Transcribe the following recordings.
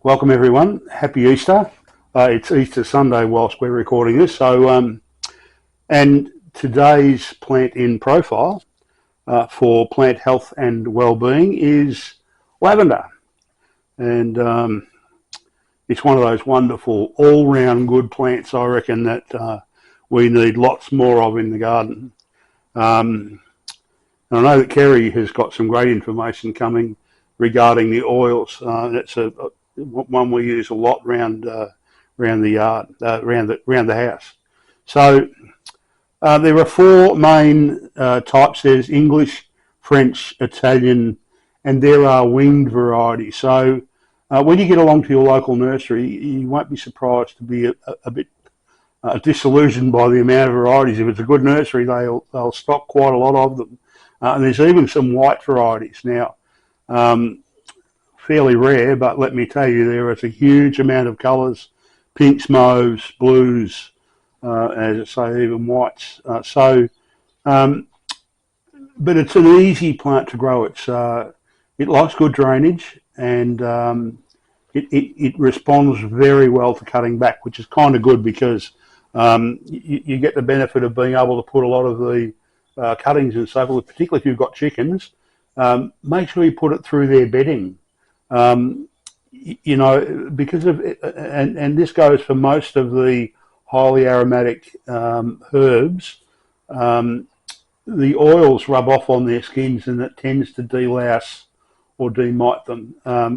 Welcome everyone. Happy Easter. It's Easter Sunday whilst we're recording this. And today's plant in profile for plant health and well-being is lavender. And it's one of those wonderful all-round good plants, I reckon, that we need lots more of in the garden. And I know that Kerry has got some great information coming regarding the oils. That's one we use a lot around the yard, around the house. So there are four main types. There's English, French, Italian, and there are winged varieties. So when you get along to your local nursery, you won't be surprised to be a bit disillusioned by the amount of varieties. If it's a good nursery, they'll stock quite a lot of them. And there's even some white varieties now. Fairly rare, but let me tell you, there is a huge amount of colours: pinks, mauves, blues, as I say, even whites. But it's an easy plant to grow. It likes good drainage, and it responds very well to cutting back, which is kind of good because you get the benefit of being able to put a lot of the cuttings and so forth, particularly if you've got chickens. Make sure you put it through their bedding. Because of and this goes for most of the highly aromatic herbs. The oils rub off on their skins, and it tends to delouse or demite them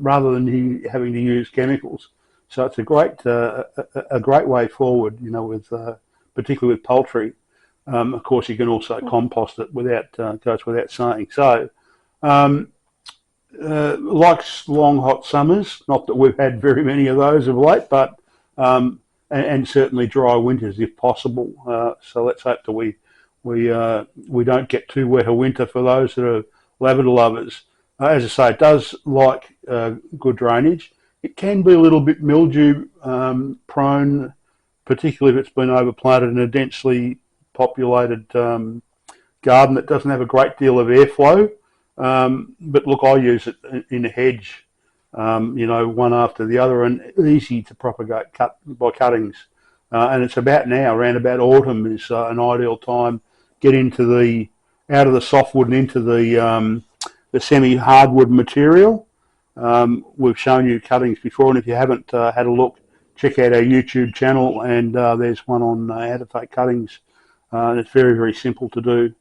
rather than having to use chemicals. So it's a great way forward. With particularly with poultry. Of course, you can also compost it goes without saying. So. Likes long hot summers, not that we've had very many of those of late, but and certainly dry winters if possible. So let's hope that we don't get too wet a winter for those that are lavender lovers. As I say, it does like good drainage. It can be a little bit mildew prone, particularly if it's been overplanted in a densely populated garden that doesn't have a great deal of airflow. But look, I use it in a hedge, one after the other, and easy to propagate by cuttings. And it's about now, around about autumn is an ideal time. Get out of the softwood and into the semi-hardwood material. We've shown you cuttings before, and if you haven't had a look, check out our YouTube channel, and there's one on how to take cuttings. It's very, very simple to do.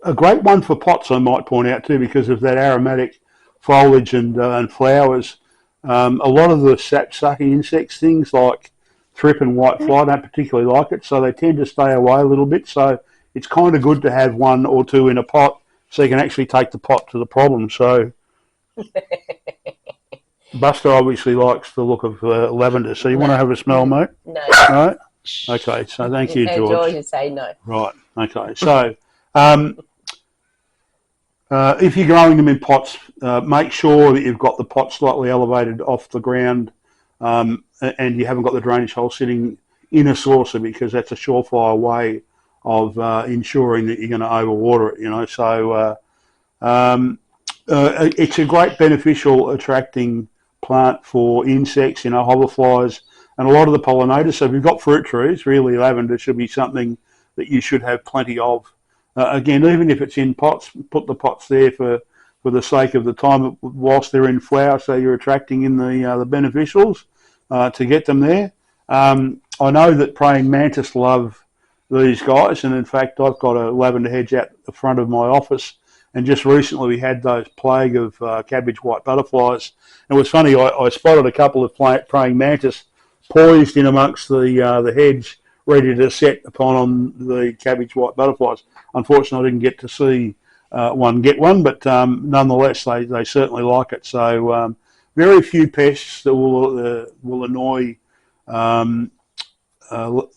A great one for pots, I might point out too, because of that aromatic foliage and flowers. A lot of the sap-sucking insects, things like thrip and whitefly, don't particularly like it, so they tend to stay away a little bit. So it's kind of good to have one or two in a pot, so you can actually take the pot to the problem. So Buster obviously likes the look of lavender. So you want to have a smell, mate? No. No? Okay, so thank you, George. George would say no. Right, okay. So if you're growing them in pots, make sure that you've got the pot slightly elevated off the ground and you haven't got the drainage hole sitting in a saucer, because that's a surefire way of ensuring that you're going to overwater it, So it's a great beneficial attracting plant for insects, hoverflies, and a lot of the pollinators. So if you've got fruit trees, really lavender should be something that you should have plenty of. Again, even if it's in pots, put the pots there for the sake of the time whilst they're in flower, so you're attracting in the beneficials to get them there. I know that praying mantis love these guys, and in fact I've got a lavender hedge out the front of my office, and just recently we had those plague of cabbage white butterflies. And it was funny, I spotted a couple of praying mantis poised in amongst the hedge, ready to set upon the cabbage white butterflies. Unfortunately, I didn't get to see one get one, but nonetheless, they certainly like it. So very few pests that will annoy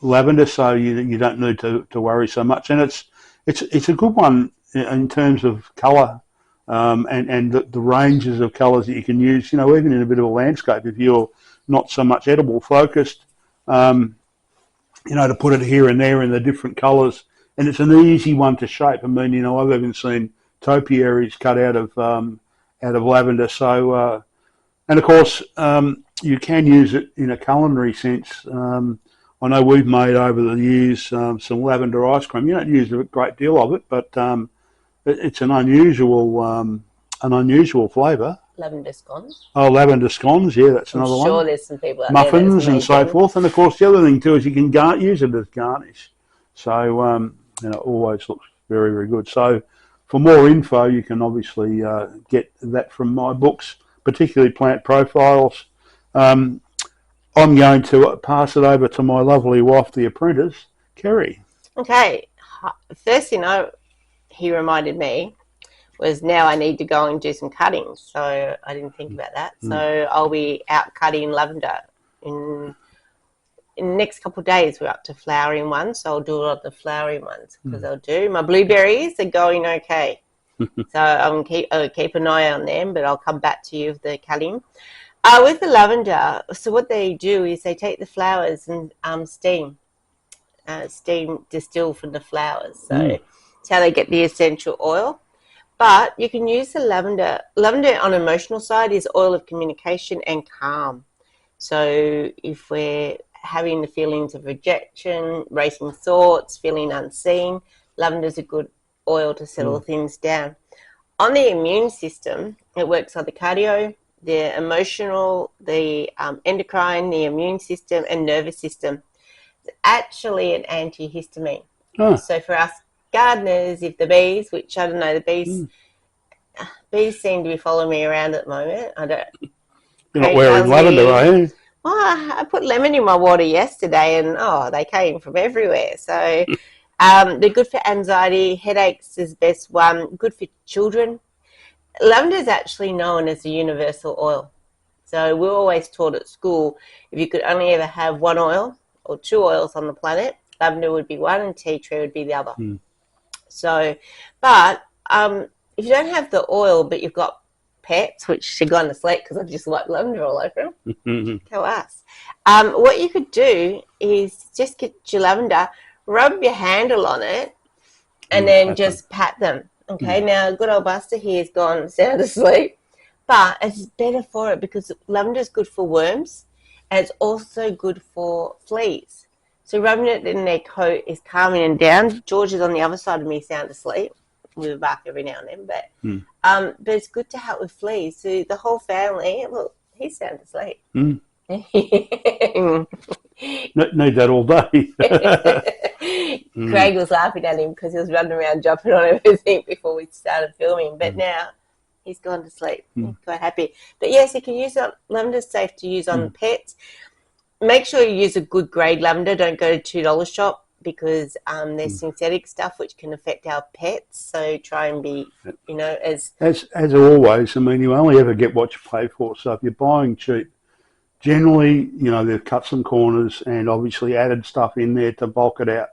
lavender, so you don't need to worry so much. And it's a good one in terms of colour and the ranges of colours that you can use. Even in a bit of a landscape, if you're not so much edible focused. To put it here and there in the different colours, and it's an easy one to shape. I mean, I've even seen topiaries cut out of lavender. So And of course, you can use it in a culinary sense. I know we've made over the years some lavender ice cream. You don't use a great deal of it, but it's an unusual flavour. Lavender scones. Oh, lavender scones, yeah, that's another one. I'm sure there's some people out Muffins there and so forth. And of course, the other thing too is you can use it as garnish. So it always looks very, very good. So for more info, you can obviously get that from my books, particularly Plant Profiles. I'm going to pass it over to my lovely wife, the apprentice, Kerry. Okay. First thing he reminded me was now I need to go and do some cutting. So I didn't think about that. So I'll be out cutting lavender in the next couple of days. We're up to flowering ones, so I'll do a lot of the flowering ones because I'll do. My blueberries are going okay. So I'll keep an eye on them, but I'll come back to you with the cutting. With the lavender, so what they do is they take the flowers and steam distill from the flowers. So it's how they get the essential oil. But you can use the lavender. Lavender on emotional side is oil of communication and calm. So if we're having the feelings of rejection, racing thoughts, feeling unseen, lavender is a good oil to settle things down. On the immune system, it works on the cardio, the emotional, the endocrine, the immune system, and nervous system. It's actually an antihistamine. So for us gardeners, if the bees, which I don't know, the bees seem to be following me around at the moment. I don't. You're not wearing lavender, are you? Well, I put lemon in my water yesterday, and they came from everywhere. So they're good for anxiety, headaches is the best one. Good for children. Lavender is actually known as a universal oil. So we're always taught at school if you could only ever have one oil or two oils on the planet, lavender would be one and tea tree would be the other. So, but if you don't have the oil but you've got pets, which should go to sleep because I've just wiped lavender all over them, go us. What you could do is just get your lavender, rub your handle on it, and then just pat them. Okay, now good old Buster here has gone sound asleep, but it's better for it because lavender is good for worms and it's also good for fleas. So rubbing it in their coat is calming them down. George is on the other side of me sound asleep. We bark every now and then, but it's good to help with fleas. So the whole family, look, he's sound asleep. Need that all day. Craig was laughing at him because he was running around jumping on everything before we started filming, but now he's gone to sleep. He's quite happy. But yes, you can use it. Lavender's safe to use on pets. Make sure you use a good grade lavender. Don't go to $2 shop because there's synthetic stuff which can affect our pets. So try and be, as always. I mean, you only ever get what you pay for. So if you're buying cheap, generally, they've cut some corners and obviously added stuff in there to bulk it out.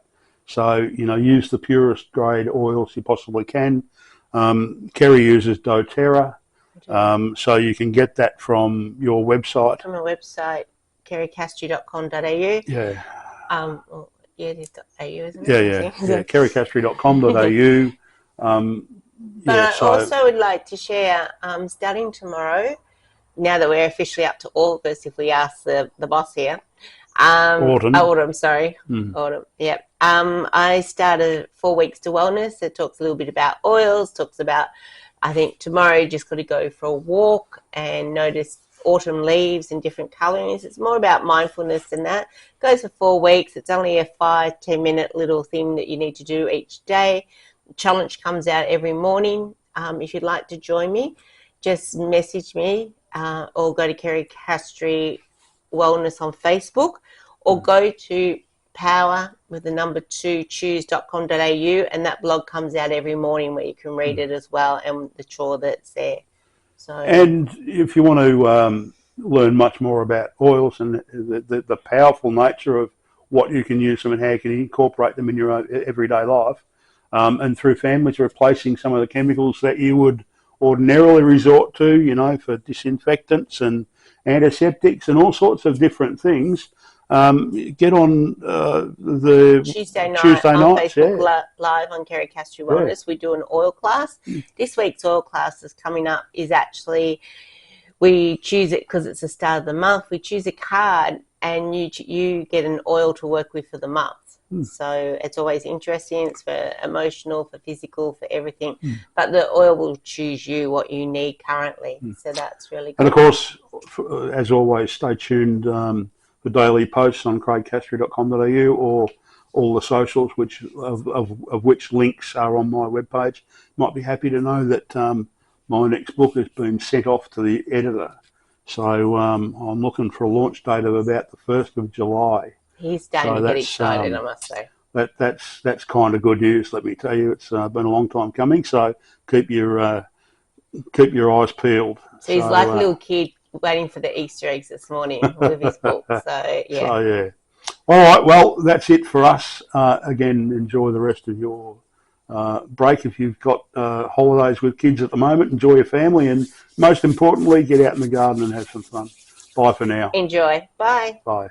So, use the purest grade oils you possibly can. Kerry uses doTERRA, so you can get that from your website. From our website, kerrycastree.com.au. Yeah. It is .au, isn't it? Yeah. kerrycastree.com.au. But I also would like to share, starting tomorrow, now that we're officially up to August, if we ask the boss here. Autumn, sorry. Autumn, yep. I started 4 weeks to wellness. It talks a little bit about oils, talks about, I think tomorrow you just got to go for a walk and notice autumn leaves and different colourings. It's more about mindfulness than that. It goes for 4 weeks. It's only a 5-10 minute little thing that you need to do each day. The challenge comes out every morning. If you'd like to join me, just message me or go to Kerry Castree Wellness on Facebook, or go to power with the number 2 choose.com.au, and that blog comes out every morning where you can read it as well and the chore that's there. So, and if you want to learn much more about oils and the powerful nature of what you can use them and how you can incorporate them in your own everyday life, and through families replacing some of the chemicals that you would ordinarily resort to, for disinfectants and antiseptics and all sorts of different things, get on the Tuesday night on Facebook Live on Kerry Castree Wellness. We do an oil class. This week's oil class is coming up is actually we choose it because it's the start of the month. We choose a card, and you get an oil to work with for the month. So it's always interesting. It's for emotional, for physical, for everything. But the oil will choose you what you need currently. So that's really good. And of course, as always, stay tuned for daily posts on craigcastree.com.au or all the socials, which of which links are on my webpage. Might be happy to know that my next book has been sent off to the editor. So I'm looking for a launch date of about the 1st of July. He's starting to get excited, I must say. That's kind of good news, let me tell you. It's been a long time coming, so keep your eyes peeled. So he's like a little kid waiting for the Easter eggs this morning with his book. So, yeah. So, yeah. All right, well, that's it for us. Again, enjoy the rest of your break. If you've got holidays with kids at the moment, enjoy your family, and most importantly, get out in the garden and have some fun. Bye for now. Enjoy. Bye. Bye.